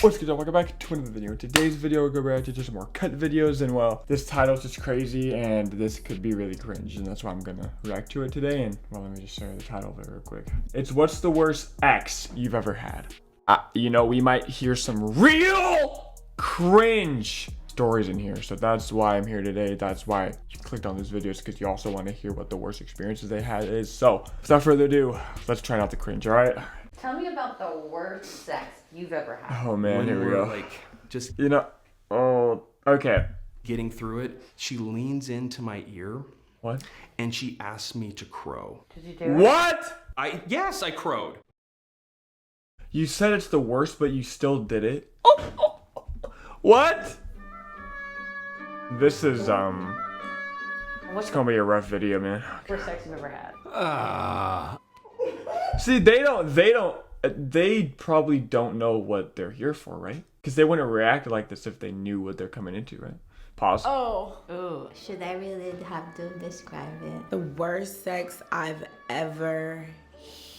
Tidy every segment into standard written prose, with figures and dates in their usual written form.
What's good, y'all? Welcome back to another video. In today's video, we'll go back to just more cut videos, and well, this title's just crazy, and this could be really cringe, and that's why I'm gonna react to it today. And well, let me just show you the title of it real quick. It's what's the worst ex you've ever had? You know, we might hear some real cringe stories in here, so that's why I'm here today. That's why you clicked on this video, because you also want to hear what the worst experiences they had is. So without further ado, let's try not to cringe. All right. Tell me about the worst sex you've ever had. Oh man, here we go. Like, just okay. getting through it, she leans into my ear. What? And she asks me to crow. Did you do it? What? Yes, I crowed. You said it's the worst, but you still did it. What? This is What's it's gonna be a rough video, man. the worst sex you've ever had? See, they probably don't know what they're here for, right? Because they wouldn't react like this if they knew what they're coming into, right? Pause. Oh. Ooh. Should I really have to describe it? The worst sex I've ever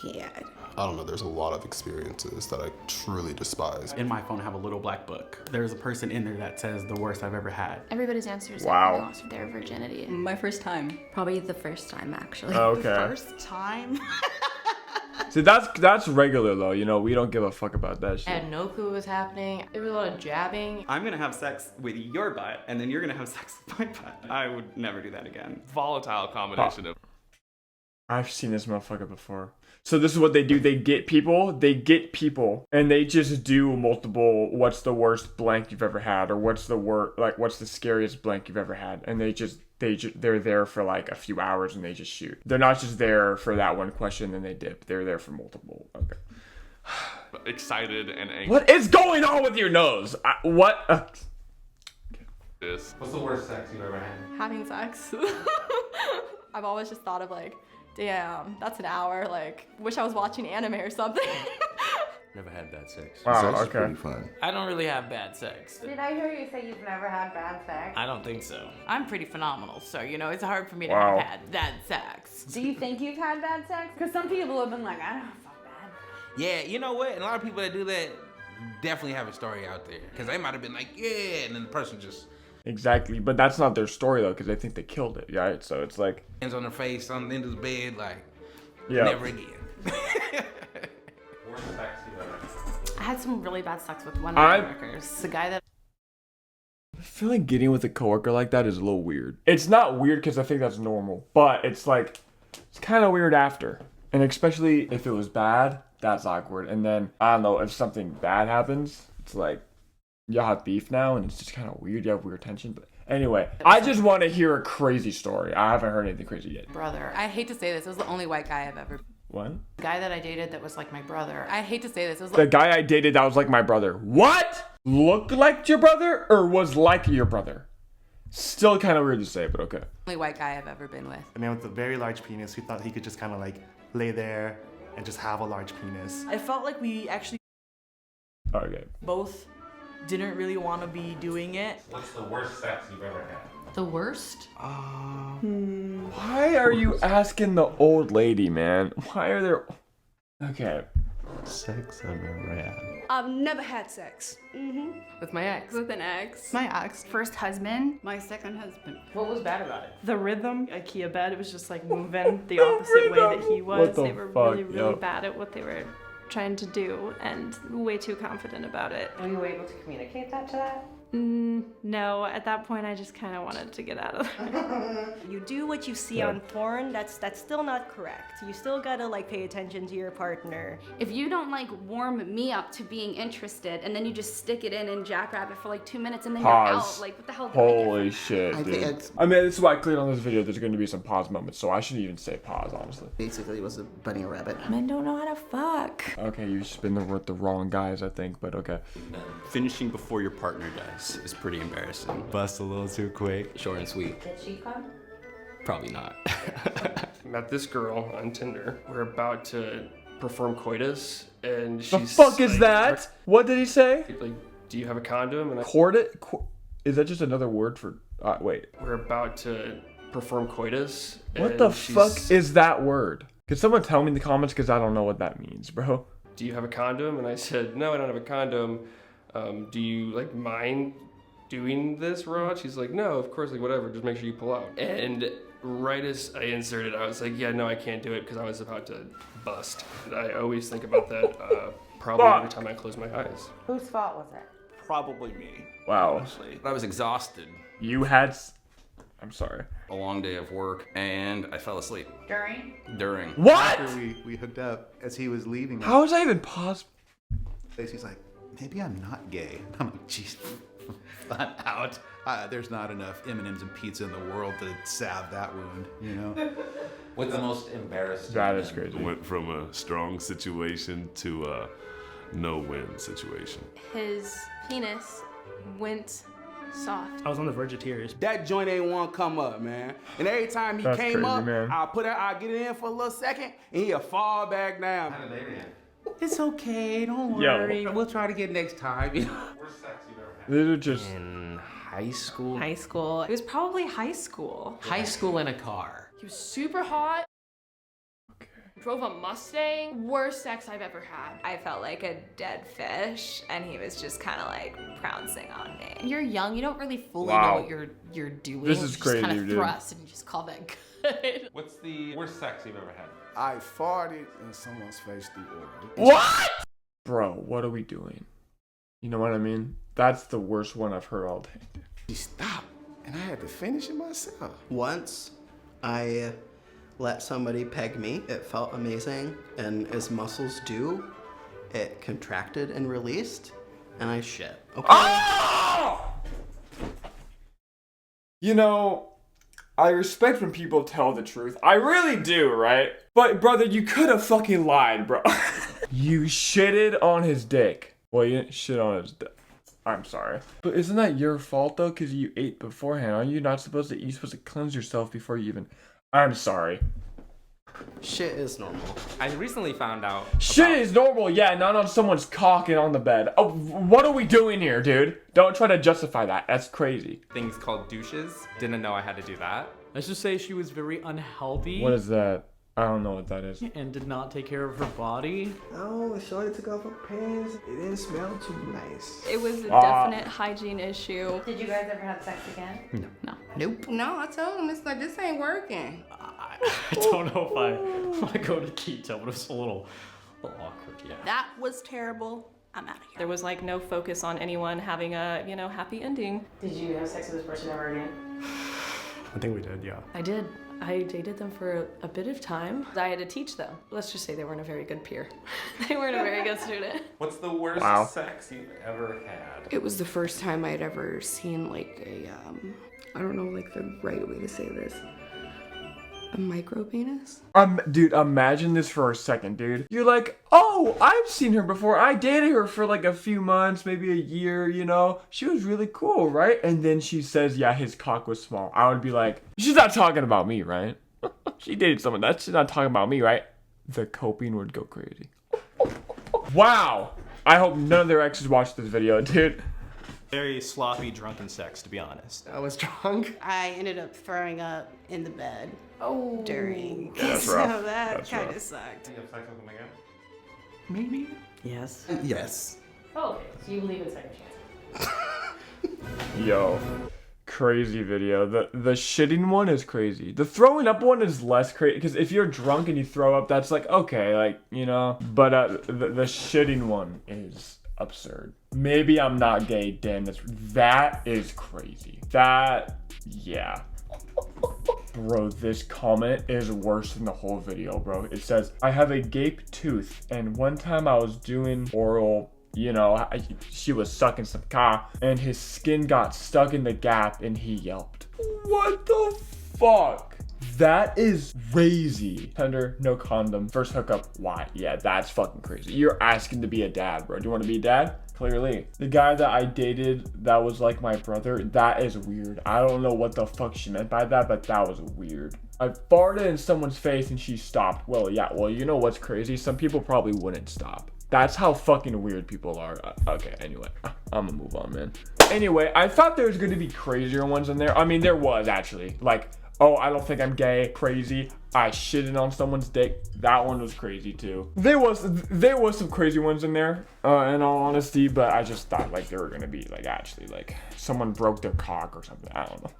had. I don't know, there's a lot of experiences that I truly despise. In my phone, I have a little black book. There's a person in there that says the worst I've ever had. Everybody's answer is Wow. that they lost their virginity. My first time. Probably the first time, actually. Okay. First time? See, that's regular though. You know, we don't give a fuck about that I shit. had no clue what was happening. There was a lot of jabbing. I'm gonna have sex with your butt, and then you're gonna have sex with my butt. I would never do that again. Volatile combination of. I've seen this motherfucker before. So this is what they do. They get people, and they just do multiple, what's the worst blank you've ever had, or what's the scariest blank you've ever had, and they're there for like a few hours and they just shoot. They're not just there for that one question and they dip. They're there for multiple. Okay. Excited and anxious. What is going on with your nose? What? What's the worst sex you've ever had? Having sex. I've always just thought of like, damn, that's an hour. Like, wish I was watching anime or something. Never had bad sex. Wow, Sex is okay. pretty fun. I don't really have bad sex. Did I hear you say you've never had bad sex? I don't think so. I'm pretty phenomenal, so you know, it's hard for me to Wow. have had bad sex. Do you think you've had bad sex? Because some people have been like, I don't fuck bad. Yeah, you know what? And a lot of people that do that definitely have a story out there. Because they might have been like, yeah, and then the person just Exactly, but that's not their story though, because they think they killed it, right? So it's like, hands on their face on the end of the bed, like, yeah. never again. Worst sex you've ever had. I had some really bad sex with one of I- my coworkers. The guy that I feel like getting with a coworker like that is a little weird. It's not weird because I think that's normal, but it's like, it's kind of weird after. And especially if it was bad, that's awkward. And then, I don't know, if something bad happens, it's like, y'all have beef now, and it's just kind of weird. You have weird tension. But anyway, I just want to hear a crazy story. I haven't heard anything crazy yet. Brother. I hate to say this, it was the only white guy I've ever. What? The guy that I dated that was like my brother. I hate to say this, it was The guy I dated that was like my brother. What? Looked like your brother or was like your brother? Still kind of weird to say, but okay. the only white guy I've ever been with. A man with a very large penis who thought he could just kind of like lay there and just have a large penis. I felt like we actually Okay. both didn't really want to be doing it. What's the worst sex you've ever had? The worst? Why are you asking the old lady, man? Why are there... Okay. Sex I've ever had. I've never had sex. With my ex. with an ex. My ex. First husband. My second husband. What was bad about it? The rhythm, IKEA bed, it was just like moving the opposite way that he was. What the They were fuck, really yo? Bad at what they were trying to do and way too confident about it. Were you able to communicate that to that? No, at that point I just kind of wanted to get out of there. You do what you see on porn, that's still not correct. You still gotta like pay attention to your partner. If you don't like warm me up to being interested and then you just stick it in and jackrabbit for like 2 minutes and then you're Pause. out, like what the hell do I get Holy from shit, I dude. think it's- I mean, this is why I clicked on this video. There's going to be some pause moments, so I shouldn't even say pause, honestly. Basically, it was a bunny or rabbit. Men don't know how to fuck. Okay, you've just been with the wrong guys, I think, but okay. Finishing before your partner does is pretty embarrassing. Bust a little too quick. Short and sweet. Did she come? Probably not. Met this girl on Tinder. We're about to perform coitus, and The she's fuck is like, that? What did he say? Like, do you have a condom? And Court it? Is that just another word for... wait. we're about to perform coitus. What and the she's, fuck is that word? Could someone tell me in the comments, because I don't know what that means, bro. Do you have a condom? And I said, no, I don't have a condom. Do you like mind doing this, Rod? She's like, no, of course, like whatever, just make sure you pull out. And right as I inserted, I was like, yeah, no, I can't do it because I was about to bust. And I always think about that probably every time I close my eyes. Whose fault was it? Probably me. Wow. Honestly. I was exhausted. You had... I'm sorry. A long day of work, and I fell asleep. During? What? After we hooked up, as he was leaving. How is that even possible? He's like, maybe I'm not gay. I'm like, jeez, flat out. There's not enough M&Ms and pizza in the world to salve that wound, you know? What's the most embarrassing? That is crazy. Went from a strong situation to a no-win situation. His penis went soft. I was on the verge of tears. That joint ain't want to come up, man. And every time he That's came crazy, up, man. I'll get it in for a little second, and he'll fall back down. How did they react? It's okay, don't Yo. worry. We'll try to get next time. Worst sex you've ever had? These are just... In high school? High school. It was probably high school. High school in a car. He was super hot. Drove a Mustang. Worst sex I've ever had. I felt like a dead fish, and he was just kind of like pouncing on me. You're young, you don't really fully Wow. know what you're doing. This is you crazy, just kind of dude. thrust and you just call that good. What's the worst sex you've ever had? I farted in someone's face through oral. What? Bro, what are we doing? You know what I mean? That's the worst one I've heard all day. He stopped, and I had to finish it myself. Once I let somebody peg me, it felt amazing, and as muscles do, it contracted and released, and I shit. Okay. Oh! You know, I respect when people tell the truth. I really do, right? But brother, you could have fucking lied, bro. You shitted on his dick. Well, you didn't shit on his dick. I'm sorry. But isn't that your fault though? Because you ate beforehand. Are you not supposed to eat? You're supposed to cleanse yourself before you even... I'm sorry. Shit is normal. I recently found out. Shit is normal, yeah, not on someone's cock and on the bed. Oh, what are we doing here, dude? Don't try to justify that. That's crazy. Things called douches. Didn't know I had to do that. Let's just say she was very unhealthy. What is that? I don't know what that is. And did not take care of her body. Oh, Shorty took off her pants. It didn't smell too nice. It was a definite hygiene issue. Did you guys ever have sex again? No. Nope. No, I told him, it's like, this ain't working. I don't know if I want to go to keto, but it was a little awkward, yeah. That was terrible. I'm out of here. There was like no focus on anyone having a, happy ending. Did you have sex with this person ever again? I think we did, yeah. I did. I dated them for a bit of time. I had to teach them. Let's just say they weren't a very good peer. They weren't a very good student. What's the worst sex you've ever had? It was the first time I'd ever seen like a, I don't know like the right way to say this. A micro penis? Dude, imagine this for a second, dude. You're like, oh, I've seen her before. I dated her for like a few months, maybe a year, you know? She was really cool, right? And then she says, yeah, his cock was small. I would be like, she's not talking about me, right? She dated someone. She's not talking about me, right? The coping would go crazy. Wow. I hope none of their exes watch this video, dude. Very sloppy, drunken sex, to be honest. I was drunk. I ended up throwing up in the bed during. Yeah, that's so rough. that That's kind rough. of sucked. Do you have sex with them again? Maybe. Yes. Yes. Oh, okay. So you believe in second chances. Yo. Crazy video. The shitting one is crazy. The throwing up one is less crazy because if you're drunk and you throw up, that's like, okay, like, you know. But the shitting one is absurd. Maybe I'm not gay, damn, that is crazy. Yeah. Bro, this comment is worse than the whole video, bro. It says, I have a gape tooth, and one time I was doing oral, you know, she was sucking some cock, and his skin got stuck in the gap, and he yelped. What the fuck? That is crazy. Tender, no condom, first hookup, why? Yeah, that's fucking crazy. You're asking to be a dad, bro. Do you want to be a dad? Clearly. The guy that I dated that was like my brother, that is weird. I don't know what the fuck she meant by that, but that was weird. I farted in someone's face and she stopped. Well, yeah, well, you know what's crazy? Some people probably wouldn't stop. That's how fucking weird people are. Okay, anyway, I'm gonna move on, man. Anyway, I thought there was gonna be crazier ones in there. I mean, there was actually. Like, Oh, I don't think I'm gay. Crazy. I shitted on someone's dick. That one was crazy too. There was some crazy ones in there, in all honesty, but I just thought like they were gonna be like actually like someone broke their cock or something. I don't know.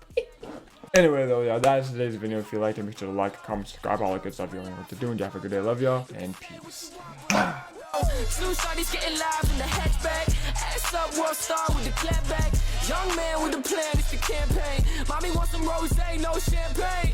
Anyway though, yeah, that is today's video. If you liked it, make sure to like, comment, subscribe, all that good stuff. You know what to do. And have a good day. Love y'all and peace. Two shorties getting live in the hatchback. Ass up, world star with the clapback. Young man with a plan, it's the campaign. Mommy wants some rose, no champagne.